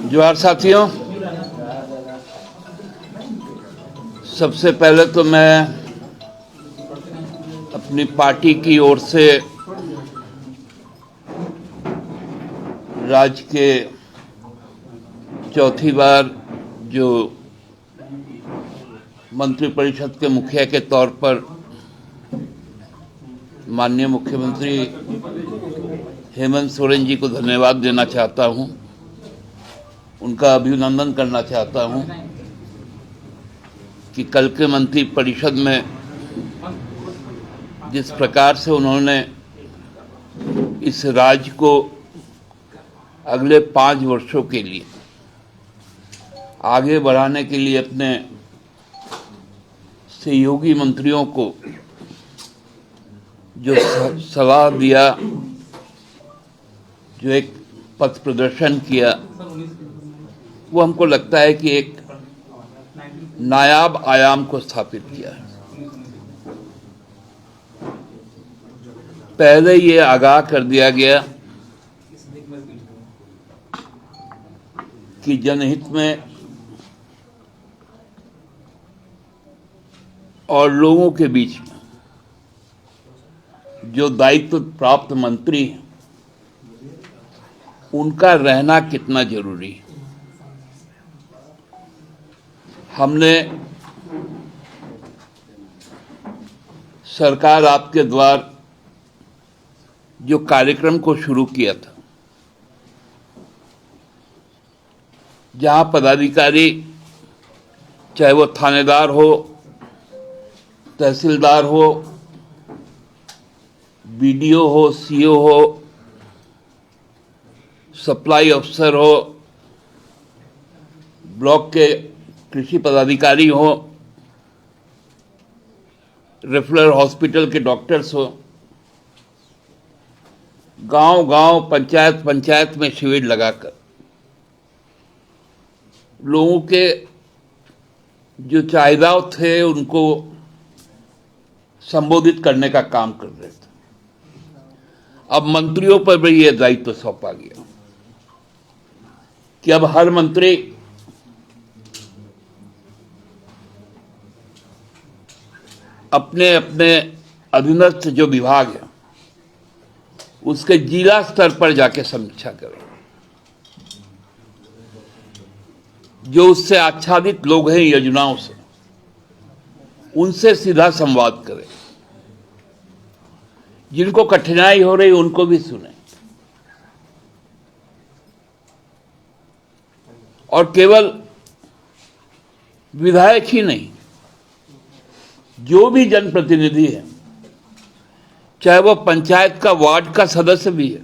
जोहार साथियों, सबसे पहले तो मैं अपनी पार्टी की ओर से राज्य के चौथी बार जो मंत्रिपरिषद के मुखिया के तौर पर माननीय मुख्यमंत्री हेमंत सोरेन जी को धन्यवाद देना चाहता हूं, उनका अभिनंदन करना चाहता हूं कि कल के मंत्रिपरिषद में जिस प्रकार से उन्होंने इस राज्य को अगले 5 वर्षों के लिए आगे बढ़ाने के लिए अपने सहयोगी मंत्रियों को जो सलाह दिया, जो एक पथ प्रदर्शन किया, वो हमको लगता है कि एक नायाब आयाम को स्थापित किया है। पहले ये आगाह कर दिया गया कि जनहित में और लोगों के बीच में जो दायित्व प्राप्त मंत्री हैं, उनका रहना कितना जरूरी है। हमने सरकार आपके द्वार जो कार्यक्रम को शुरू किया था, जहां पदाधिकारी चाहे वो थानेदार हो, तहसीलदार हो, बीडीओ हो, सीओ हो, सप्लाई अफसर हो, ब्लॉक के कृषि पदाधिकारी हो, रेफरल हॉस्पिटल के डॉक्टर्स हो, गांव-गांव, पंचायत में शिविर लगाकर लोगों के जो चाहिदाव थे उनको संबोधित करने का काम कर रहे थे। अब मंत्रियों पर भी यह दायित्व सौंपा गया कि अब हर मंत्री अपने अपने अधीनस्थ जो विभाग है उसके जिला स्तर पर जाके समीक्षा करें। जो उससे आच्छादित लोग हैं योजनाओं से, उनसे सीधा संवाद करें। जिनको कठिनाई हो रही उनको भी सुने, और केवल विधायक ही नहीं, जो भी जनप्रतिनिधि है, चाहे वो पंचायत का वार्ड का सदस्य भी है,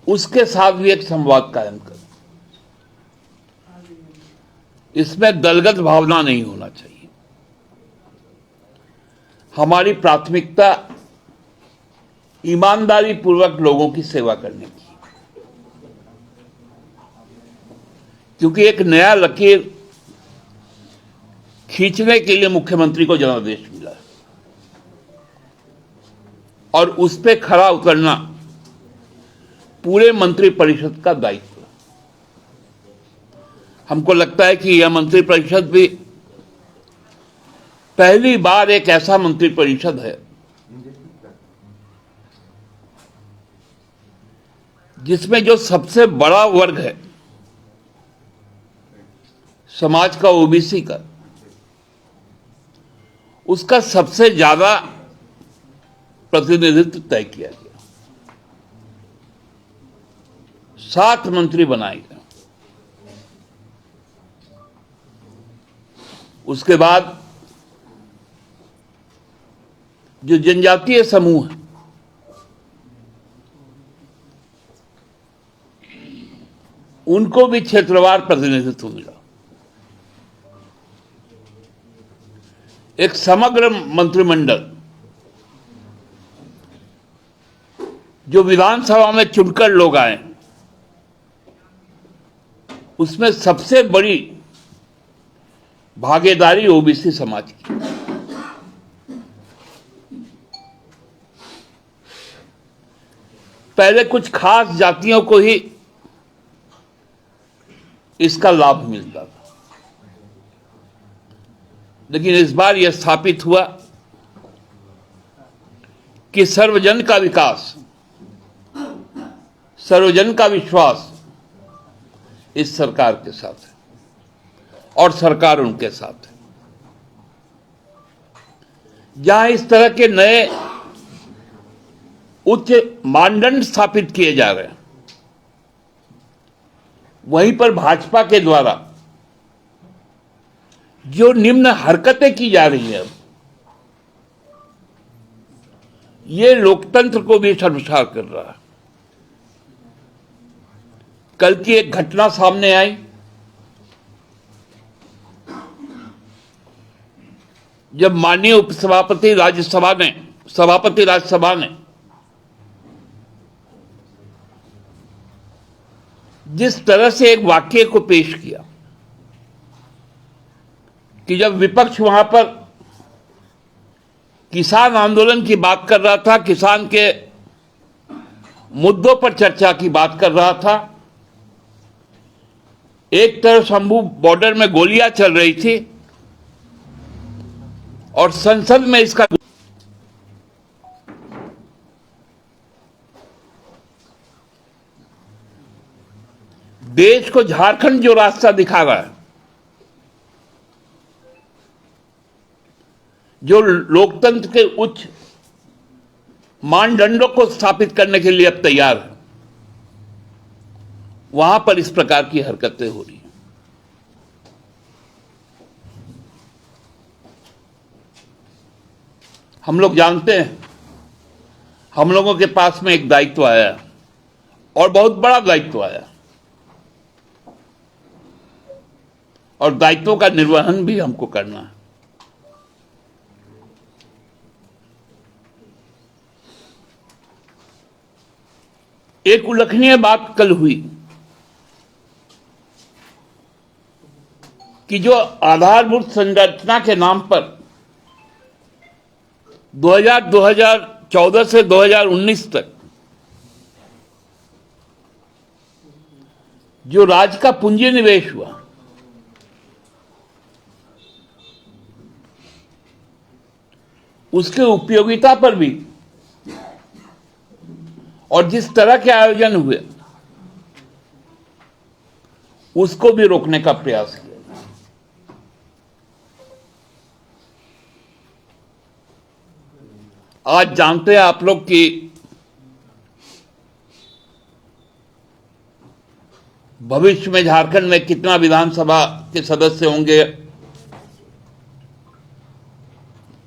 उसके साथ भी एक संवाद कायम करें। इसमें दलगत भावना नहीं होना चाहिए। हमारी प्राथमिकता ईमानदारी पूर्वक लोगों की सेवा करने की, क्योंकि एक नया लकीर खींचने के लिए मुख्यमंत्री को जनादेश मिला है और उस पे खरा उतरना पूरे मंत्रिपरिषद का दायित्व है। हमको लगता है कि यह मंत्रिपरिषद भी पहली बार एक ऐसा मंत्रिपरिषद है जिसमें जो सबसे बड़ा वर्ग है समाज का, ओबीसी का, उसका सबसे ज्यादा प्रतिनिधित्व तय किया गया। 7 मंत्री बनाए गए। उसके बाद जो जनजातीय समूह है, उनको भी क्षेत्रवार प्रतिनिधित्व मिला। एक समग्र मंत्रिमंडल जो विधानसभा में चुनकर लोग आए, उसमें सबसे बड़ी भागीदारी ओबीसी समाज की। पहले कुछ खास जातियों को ही इसका लाभ मिलता था, लेकिन इस बार यह स्थापित हुआ कि सर्वजन का विकास, सर्वजन का विश्वास इस सरकार के साथ है और सरकार उनके साथ है। जहां इस तरह के नए उच्च मानदंड स्थापित किए जा रहे हैं, वहीं पर भाजपा के द्वारा जो निम्न हरकतें की जा रही हैं, ये लोकतंत्र को भी शर्मसार कर रहा है। कल की एक घटना सामने आई, जब माननीय उपसभापति राज्यसभा ने जिस तरह से एक वाक्य को पेश किया कि जब विपक्ष वहां पर किसान आंदोलन की बात कर रहा था, किसान के मुद्दों पर चर्चा की बात कर रहा था, एक तरफ शंभू बॉर्डर में गोलियां चल रही थी और संसद में इसका देश को झारखंड जो रास्ता दिखा रहा है, जो लोकतंत्र के उच्च मानदंडों को स्थापित करने के लिए अब तैयार है, वहां पर इस प्रकार की हरकतें हो रही हैं। हम लोग जानते हैं, हम लोगों के पास में एक दायित्व आया और बहुत बड़ा दायित्व आया, और दायित्वों का निर्वहन भी हमको करना है। एक उल्लेखनीय बात कल हुई कि जो आधारभूत संरचना के नाम पर 2014 से 2019 तक जो राज्य का पूंजी निवेश हुआ, उसके उपयोगिता पर भी और जिस तरह के आयोजन हुए उसको भी रोकने का प्रयास किया। आज जानते हैं आप लोग कि भविष्य में झारखंड में कितना विधानसभा के सदस्य होंगे,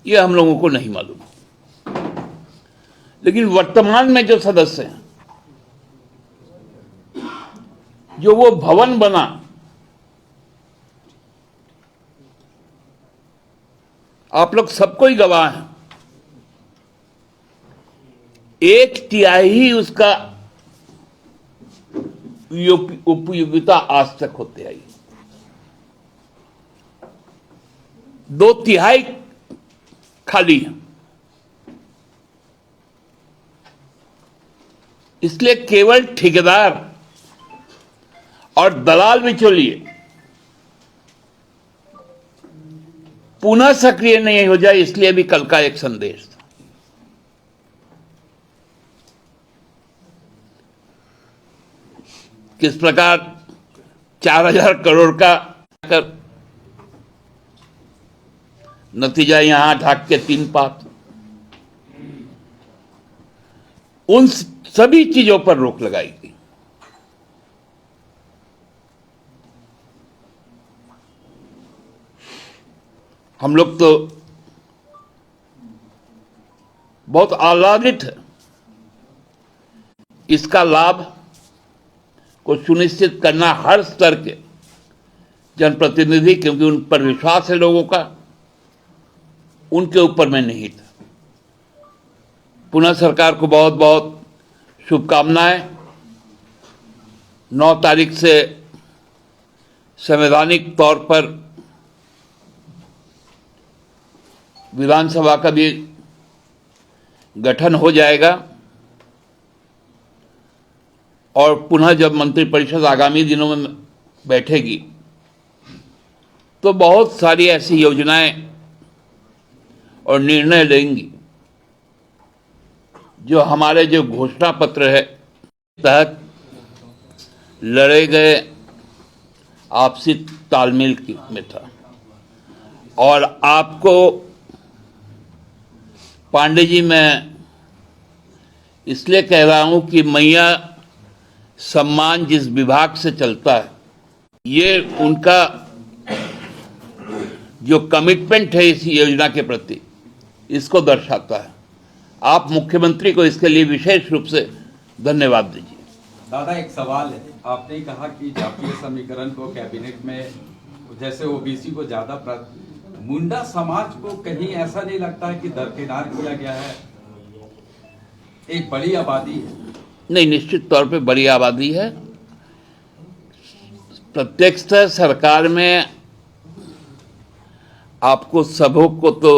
यह हम लोगों को नहीं मालूम, लेकिन वर्तमान में जो सदस्य हैं, जो वो भवन बना, आप लोग सबको ही गवाह हैं, 1/3 ही उसका उपयोगिता आज तक होते आई, 2/3 खाली है। इसलिए केवल ठेकेदार और दलाल बिचौलिए पुनः सक्रिय नहीं हो जाए, इसलिए भी कल का एक संदेश था। किस प्रकार 4000 करोड़ का कर नतीजा यहां ढाक के 3 पात, उन सभी चीजों पर रोक लगाई गई। हम लोग तो बहुत आह्लादित है इसका लाभ को सुनिश्चित करना हर स्तर के जनप्रतिनिधि, क्योंकि उन पर विश्वास है लोगों का, उनके ऊपर में नहीं था। पुनः सरकार को बहुत बहुत शुभकामनाएं। 9 तारीख से संवैधानिक तौर पर विधानसभा का भी गठन हो जाएगा और पुनः जब मंत्रिपरिषद आगामी दिनों में बैठेगी तो बहुत सारी ऐसी योजनाएं और निर्णय लेंगी जो हमारे जो घोषणा पत्र है तहत लड़े गए आपसी तालमेल में था। और आपको पांडे जी मैं इसलिए कह रहा हूं कि मैया सम्मान जिस विभाग से चलता है, ये उनका जो कमिटमेंट है इस योजना के प्रति, इसको दर्शाता है। आप मुख्यमंत्री को इसके लिए विशेष रूप से धन्यवाद दीजिए। दादा, एक सवाल है, आपने कहा कि जातीय समीकरण को कैबिनेट में जैसे ओबीसी को ज्यादा मुंडा समाज को कहीं ऐसा नहीं लगता है कि दरकिनार किया गया है? एक बड़ी आबादी है। नहीं, निश्चित तौर पे बड़ी आबादी है। प्रत्यक्षतः सरकार में आपको सबों को तो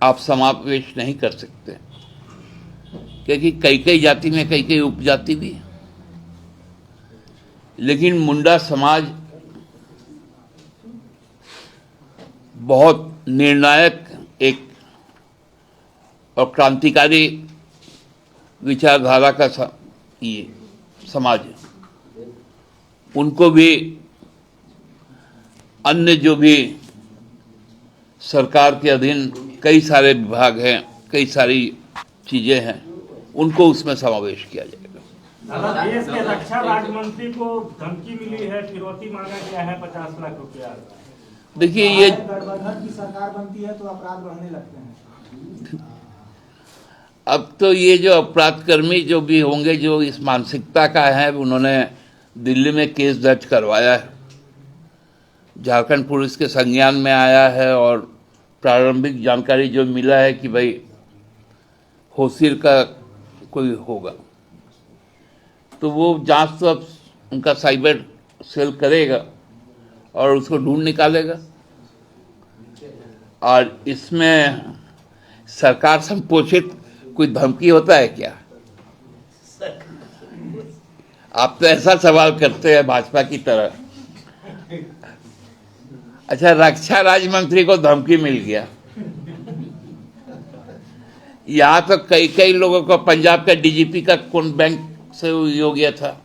आप समावेश नहीं कर सकते, क्योंकि कई कई जाति में कई कई उपजाति भी है। लेकिन मुंडा समाज बहुत निर्णायक एक और क्रांतिकारी विचारधारा का ये समाज है। उनको भी अन्य जो भी सरकार के अधीन कई सारे विभाग हैं, कई सारी चीजें हैं, उनको उसमें समावेश किया जाएगा। देश के रक्षा राज्य मंत्री को धमकी मिली है, फिरौती मांगा गया है 50 लाख रुपया। देखिए, ये गठबंधन की सरकार बनती है तो अपराध बढ़ने लगते हैं। अब तो ये जो अपराधकर्मी जो भी होंगे, जो इस मानसिकता का है, उन्होंने दिल्ली में केस दर्ज करवाया है, झारखंड पुलिस के संज्ञान में आया है और प्रारंभिक जानकारी जो मिला है कि भाई होशिर का कोई होगा, तो वो जांच तो अब उनका साइबर सेल करेगा और उसको ढूंढ निकालेगा। और इसमें सरकार संपोषित कोई धमकी होता है क्या? आप तो ऐसा सवाल करते हैं भाजपा की तरह। अच्छा, रक्षा राज्य मंत्री को धमकी मिल गया। यहां तो कई कई लोगों को पंजाब का डीजीपी का कौन बैंक से हो गया था।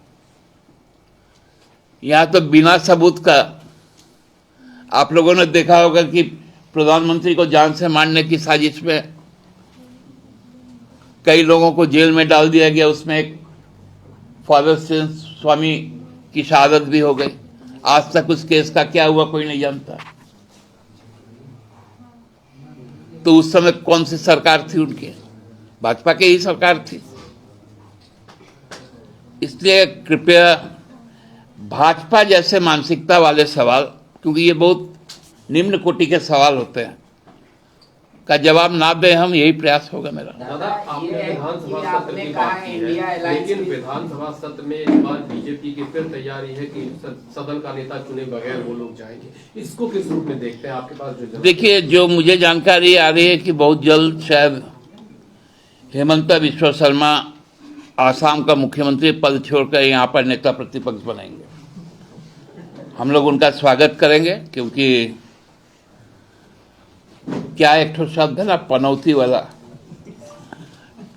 यहां तो बिना सबूत का आप लोगों ने देखा होगा कि प्रधानमंत्री को जान से मारने की साजिश में कई लोगों को जेल में डाल दिया गया। उसमें एक फादर स्वामी की शहादत भी हो गई। आज तक उस केस का क्या हुआ कोई नहीं जानता। तो उस समय कौन सी सरकार थी उनकी? भाजपा की ही सरकार थी। इसलिए कृपया भाजपा जैसे मानसिकता वाले सवाल, क्योंकि ये बहुत निम्न कोटि के सवाल होते हैं, का जवाब ना दे हम, यही प्रयास होगा मेरा। दादा, आपने विधानसभा सत्र की बात की है, लेकिन विधानसभा सत्र में इस बार बीजेपी की फिर तैयारी है कि सदन का नेता चुने बगैर वो लोग जाएंगे। इसको किस रूप में देखते हैं? आपके पास जो देखिए, जो मुझे जानकारी आ रही है कि बहुत जल्द शायद हेमंता बिस्वा शर्मा आसाम का मुख्यमंत्री पद छोड़कर यहाँ पर नेता प्रतिपक्ष बनेंगे। हम लोग उनका स्वागत करेंगे, क्योंकि क्या एक ठो शब्द है ना, पनौती वाला,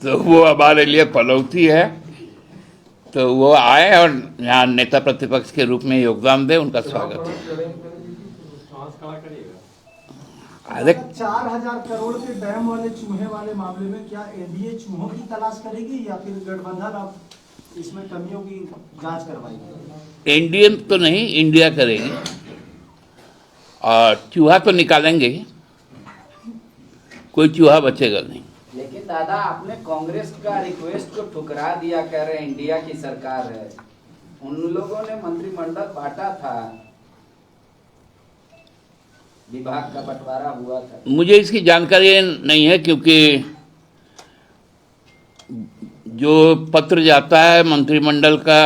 तो वो हमारे लिए पनौती है। तो वो आए और यहाँ नेता प्रतिपक्ष के रूप में योगदान दे, उनका स्वागत है। अरे 4000 करोड़ के डैम वाले चूहे वाले मामले में क्या एनडीए चूहों की तलाश करेगी या फिर गठबंधन अब इसमें कमियों की जांच करवाएगी? एनडीए तो नहीं, इंडिया करेगी और चूहा तो निकालेंगे ही, कोई चूहा बचेगा नहीं। लेकिन दादा, आपने कांग्रेस का रिक्वेस्ट को ठुकरा दिया, कह रहे हैं इंडिया की सरकार है। उन लोगों ने मंत्रिमंडल बांटा था, विभाग का बंटवारा हुआ था। मुझे इसकी जानकारी नहीं है, क्योंकि जो पत्र जाता है मंत्रिमंडल का,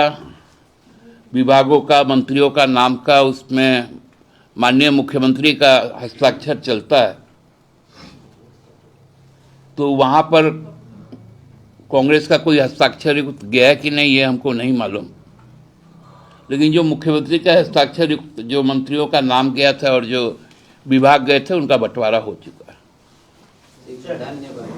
विभागों का, मंत्रियों का नाम का, उसमें माननीय मुख्यमंत्री का हस्ताक्षर चलता है। तो वहाँ पर कांग्रेस का कोई हस्ताक्षर युक्त गया है कि नहीं ये हमको नहीं मालूम, लेकिन जो मुख्यमंत्री का हस्ताक्षर युक्त जो मंत्रियों का नाम गया था और जो विभाग गए थे उनका बंटवारा हो चुका है। धन्यवाद।